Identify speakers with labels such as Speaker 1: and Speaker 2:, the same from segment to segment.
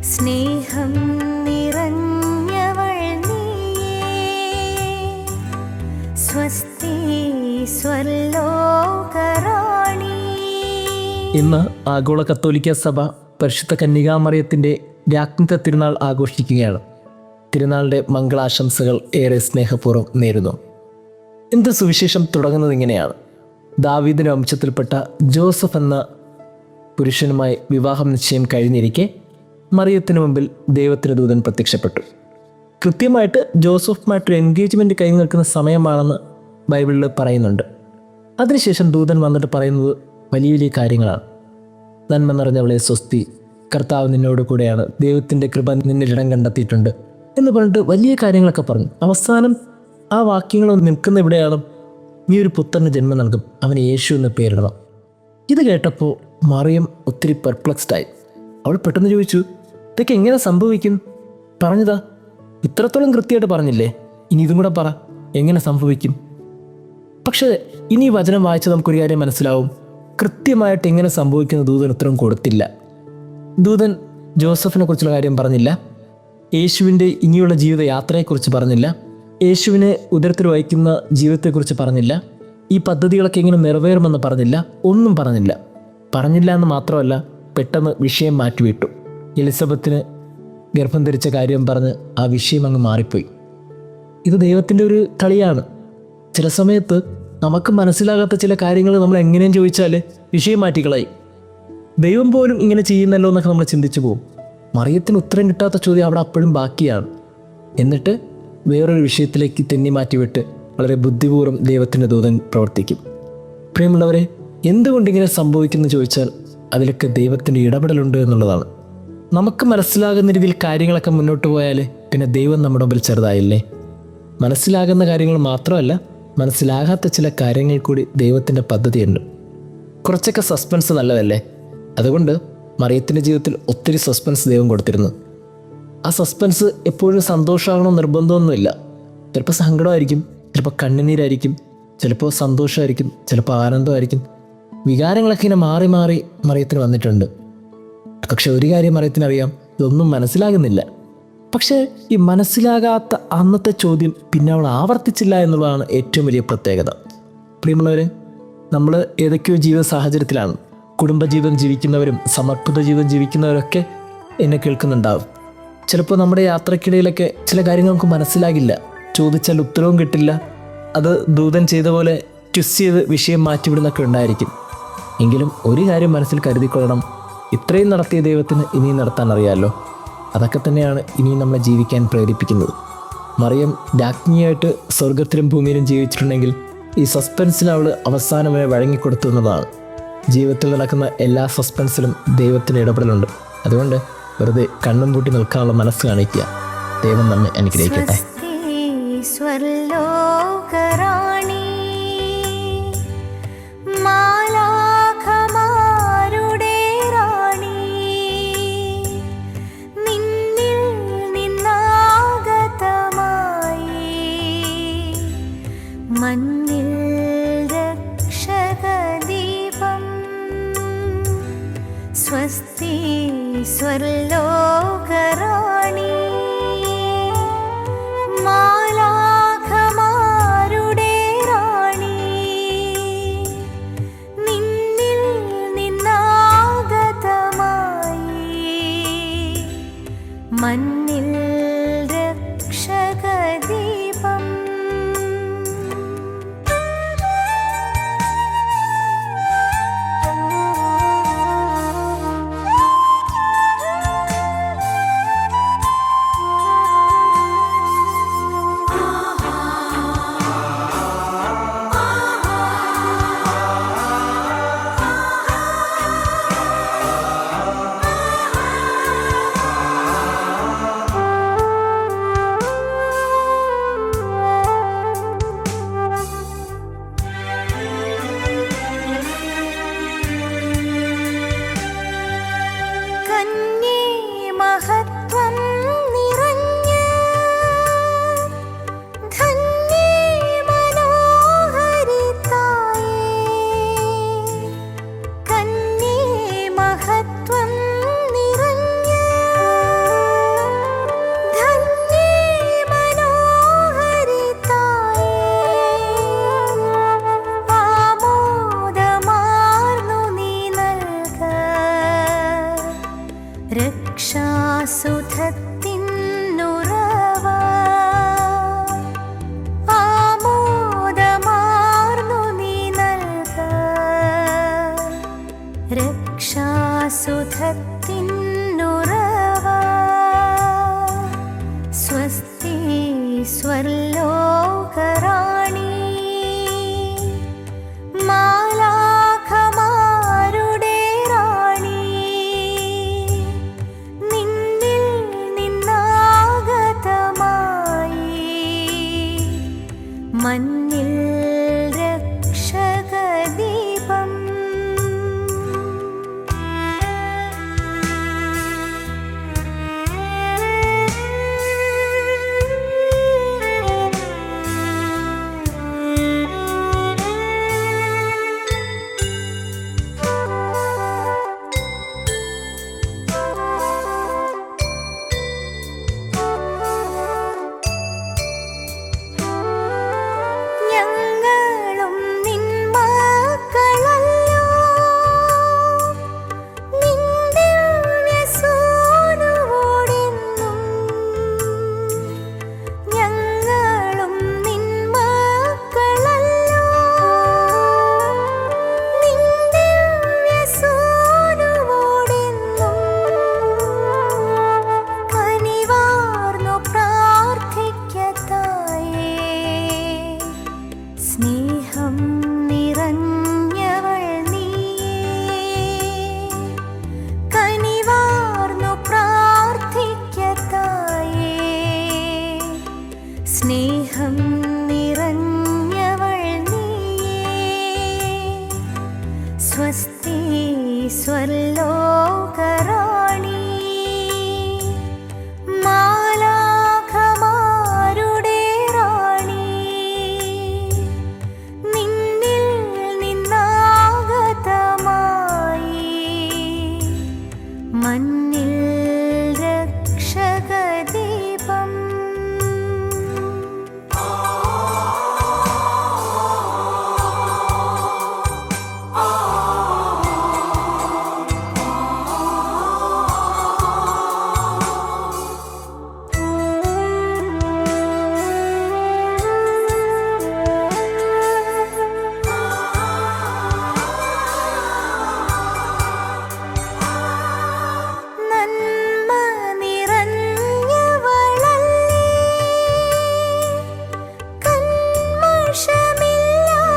Speaker 1: സ്നേഹം നിറഞ്ഞവൾ നീയേ, സ്വസ്തി സ്വർലോകറാണി.
Speaker 2: ഇന്ന് ആഗോള കത്തോലിക്ക സഭ പരിശുദ്ധ കന്യകാമറിയത്തിൻ്റെ രാജ്ഞിത്വ തിരുനാൾ ആഘോഷിക്കുകയാണ്. തിരുനാളിൻ്റെ മംഗളാശംസകൾ ഏറെ സ്നേഹപൂർവ്വം നേരുന്നു. ഇന്ന് സുവിശേഷം തുടങ്ങുന്നത് ഇങ്ങനെയാണ്. ദാവീദിൻ്റെ വംശത്തിൽപ്പെട്ട ജോസഫ് എന്ന പുരുഷനുമായി വിവാഹം നിശ്ചയം കഴിഞ്ഞിരിക്കെ മറിയത്തിന് മുമ്പിൽ ദൈവത്തിന് ദൂതൻ പ്രത്യക്ഷപ്പെട്ടു. കൃത്യമായിട്ട് ജോസഫുമായിട്ടൊരു എൻഗേജ്മെൻറ്റ് കഴിഞ്ഞ് നിൽക്കുന്ന സമയമാണെന്ന് ബൈബിളിൽ പറയുന്നുണ്ട്. അതിനുശേഷം ദൂതൻ വന്നിട്ട് പറയുന്നത് വലിയ വലിയ കാര്യങ്ങളാണ്. നന്മ നിറഞ്ഞവളെ സ്വസ്തി, കർത്താവ് നിന്നോട് കൂടെയാണ്, ദൈവത്തിൻ്റെ കൃപ നിന്നിൽ ഇടം കണ്ടെത്തിയിട്ടുണ്ട് എന്ന് പറഞ്ഞിട്ട് വലിയ കാര്യങ്ങളൊക്കെ പറഞ്ഞു. അവസാനം ആ വാക്യങ്ങൾ നിൽക്കുന്ന ഇവിടെയാണ്, നീ ഒരു പുത്രന് ജന്മം നൽകും, അവന് യേശു എന്ന് പേരിടണം. ഇത് കേട്ടപ്പോൾ മറിയം ഒത്തിരി പെർപ്ലക്സ്ഡായി. അവൾ പെട്ടെന്ന് ചോദിച്ചു, ഇതൊക്കെ എങ്ങനെ സംഭവിക്കും? പറഞ്ഞതാ, ഇത്രത്തോളം കൃത്യമായിട്ട് പറഞ്ഞില്ലേ, ഇനി ഇതും കൂടെ പറ, എങ്ങനെ സംഭവിക്കും? പക്ഷേ ഇനി ഈ വചനം വായിച്ചാൽ നമുക്കൊരു കാര്യം മനസ്സിലാവും. കൃത്യമായിട്ട് എങ്ങനെ സംഭവിക്കുന്ന ദൂതൻ ഉത്തരം കൊടുത്തില്ല. ദൂതൻ ജോസഫിനെ കുറിച്ചുള്ള കാര്യം പറഞ്ഞില്ല, യേശുവിൻ്റെ ഇനിയുള്ള ജീവിത യാത്രയെക്കുറിച്ച് പറഞ്ഞില്ല, യേശുവിനെ ഉദരത്തിൽ വഹിക്കുന്ന ജീവിതത്തെക്കുറിച്ച് പറഞ്ഞില്ല, ഈ പദ്ധതികളൊക്കെ എങ്ങനെ നിറവേറുമെന്ന് പറഞ്ഞില്ല, ഒന്നും പറഞ്ഞില്ല. പറഞ്ഞില്ല എന്ന് മാത്രമല്ല, പെട്ടെന്ന് വിഷയം മാറ്റിവിട്ടു. എലിസബത്തിന് ഗർഭം ധരിച്ച കാര്യം പറഞ്ഞ് ആ വിഷയം അങ്ങ് മാറിപ്പോയി. ഇത് ദൈവത്തിൻ്റെ ഒരു കളിയാണ്. ചില സമയത്ത് നമുക്ക് മനസ്സിലാകാത്ത ചില കാര്യങ്ങൾ നമ്മൾ എങ്ങനെയും ചോദിച്ചാൽ വിഷയം മാറ്റിക്കളായി. ദൈവം പോലും ഇങ്ങനെ ചെയ്യുന്നല്ലോ എന്നൊക്കെ നമ്മൾ ചിന്തിച്ചു പോകും. മറിയത്തിന് ഉത്തരം കിട്ടാത്ത ചോദ്യം അവിടെ അപ്പോഴും ബാക്കിയാണ്. എന്നിട്ട് വേറൊരു വിഷയത്തിലേക്ക് തെന്നി മാറ്റിവിട്ട് വളരെ ബുദ്ധിപൂർവ്വം ദൈവത്തിൻ്റെ ദൂതൻ പ്രവർത്തിക്കും. പ്രിയമുള്ളവരെ, എന്തുകൊണ്ടിങ്ങനെ സംഭവിക്കുന്നു ചോദിച്ചാൽ അതിലൊക്കെ ദൈവത്തിൻ്റെ ഇടപെടലുണ്ട് എന്നുള്ളതാണ്. നമുക്ക് മനസ്സിലാകുന്ന രീതിയിൽ കാര്യങ്ങളൊക്കെ മുന്നോട്ട് പോയാൽ പിന്നെ ദൈവം നമ്മുടെ മുമ്പിൽ ചെറുതായില്ലേ? മനസ്സിലാകുന്ന കാര്യങ്ങൾ മാത്രമല്ല, മനസ്സിലാകാത്ത ചില കാര്യങ്ങൾ കൂടി ദൈവത്തിൻ്റെ പദ്ധതിയുണ്ട്. കുറച്ചൊക്കെ സസ്പെൻസ് നല്ലതല്ലേ? അതുകൊണ്ട് മറിയത്തിൻ്റെ ജീവിതത്തിൽ ഒത്തിരി സസ്പെൻസ് ദൈവം കൊടുത്തിരുന്നു. ആ സസ്പെൻസ് എപ്പോഴും സന്തോഷമാകണോ നിർബന്ധമൊന്നുമില്ല. ചിലപ്പോൾ സങ്കടമായിരിക്കും, ചിലപ്പോൾ കണ്ണുനീരായിരിക്കും, ചിലപ്പോൾ സന്തോഷമായിരിക്കും, ചിലപ്പോൾ ആനന്ദമായിരിക്കും. വികാരങ്ങളൊക്കെ ഇങ്ങനെ മാറി മാറി മറിയത്തിന് വന്നിട്ടുണ്ട്. പക്ഷെ ഒരു കാര്യം മറിയത്തിനറിയാം, ഇതൊന്നും മനസ്സിലാകുന്നില്ല. പക്ഷേ ഈ മനസ്സിലാകാത്ത അന്നത്തെ ചോദ്യം പിന്നെ അവൾ ആവർത്തിച്ചില്ല എന്നുള്ളതാണ് ഏറ്റവും വലിയ പ്രത്യേകത. പ്രിയമുള്ളവരെ, നമ്മൾ ഏതൊക്കെയോ ജീവിത സാഹചര്യത്തിലാണ്. കുടുംബജീവിതം ജീവിക്കുന്നവരും സമർപ്പിത ജീവിതം ജീവിക്കുന്നവരൊക്കെ എന്നെ കേൾക്കുന്നുണ്ടാവും. ചിലപ്പോൾ നമ്മുടെ യാത്രക്കിടയിലൊക്കെ ചില കാര്യങ്ങൾ നമുക്ക് മനസ്സിലാകില്ല, ചോദിച്ചാൽ ഉത്തരവും കിട്ടില്ല. അത് ദൂതൻ ചെയ്ത പോലെ ട്വിസ്റ്റ് ചെയ്ത് വിഷയം മാറ്റിവിടുന്നൊക്കെ ഉണ്ടായിരിക്കും. എങ്കിലും ഒരു കാര്യം മനസ്സിൽ കരുതിക്കൊള്ളണം, ഇത്രയും നടത്തിയ ദൈവത്തിന് ഇനിയും നടത്താൻ അറിയാമല്ലോ. അതൊക്കെ തന്നെയാണ് ഇനിയും നമ്മളെ ജീവിക്കാൻ പ്രേരിപ്പിക്കുന്നത്. മറിയം രാജ്ഞിയായിട്ട് സ്വർഗത്തിലും ഭൂമിയിലും ജീവിച്ചിട്ടുണ്ടെങ്കിൽ ഈ സസ്പെൻസിന് അവൾ അവസാനം വരെ വഴങ്ങിക്കൊടുത്തു എന്നതാണ്. ജീവിതത്തിൽ നടക്കുന്ന എല്ലാ സസ്പെൻസിലും ദൈവത്തിൻ്റെ ഇടപെടലുണ്ട്. അതുകൊണ്ട് വെറുതെ കണ്ണും പൂട്ടി നിൽക്കാനുള്ള മനസ്സ് കാണിക്കുക. ദൈവം നമ്മെ അനുഗ്രഹിക്കട്ടെ.
Speaker 1: സ്വർലോകറാണി, മണ്ണിൽ രക്ഷകദീപം, സ്വസ്തി സ്വർലോകറാണി. മാലാഖമാരുടെ റാണി, നിന്നിൽ നിന്നാഗതമായി, മണ്ണിൽ രക്ഷകദീപം. രക്ഷാസുധത്തിന്നുറവ ആമോദമാർന്നു നീ നൽക രക്ഷാസുധത്തിന്നുറവ സ്വസ്തി സ്വർലോകറാണി മാലാഖമാരുടെ റാണി നിന്നിൽ നിന്നാഗതമായി മഞ്ഞിൽ രക്ഷകദീപം ഞങ്ങളും നിൻ മക്കളല്ലോ നിൻ ദിവ്യസൂനുവോടെന്നും ഞങ്ങളും നിൻ മക്കളല്ലോ നിൻ ദിവ്യസൂനുവോടെന്നും കനിവാർന്നു പ്രാർത്ഥിക്കത്തായേ സ്നേഹം നിറഞ്ഞവൾ നീയേ കനിവാർന്നു പ്രാർത്ഥിക്കത്തായേ സ്നേഹം നിറഞ്ഞവൾ നീയേ സ്വസ്തി സ്വർലോകറാണി മാലാഖമാരുടെ റാണി നിന്നിൽ നിന്നാഗതമായി മഞ്ഞിൽ രക്ഷകദീപം നന്മ നിറഞ്ഞവളല്ലേ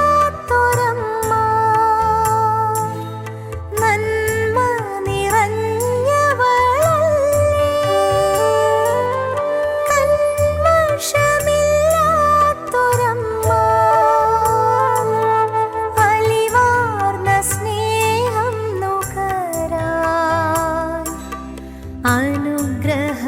Speaker 1: കന്മഷമില്ലാത്തൊരമ്മ നന്മ നിറഞ്ഞവളല്ലേ കന്മഷമില്ലാത്തൊരമ്മ അലിവാർന്ന സ്നേഹം നുകരാൻ അനുഗ്രഹ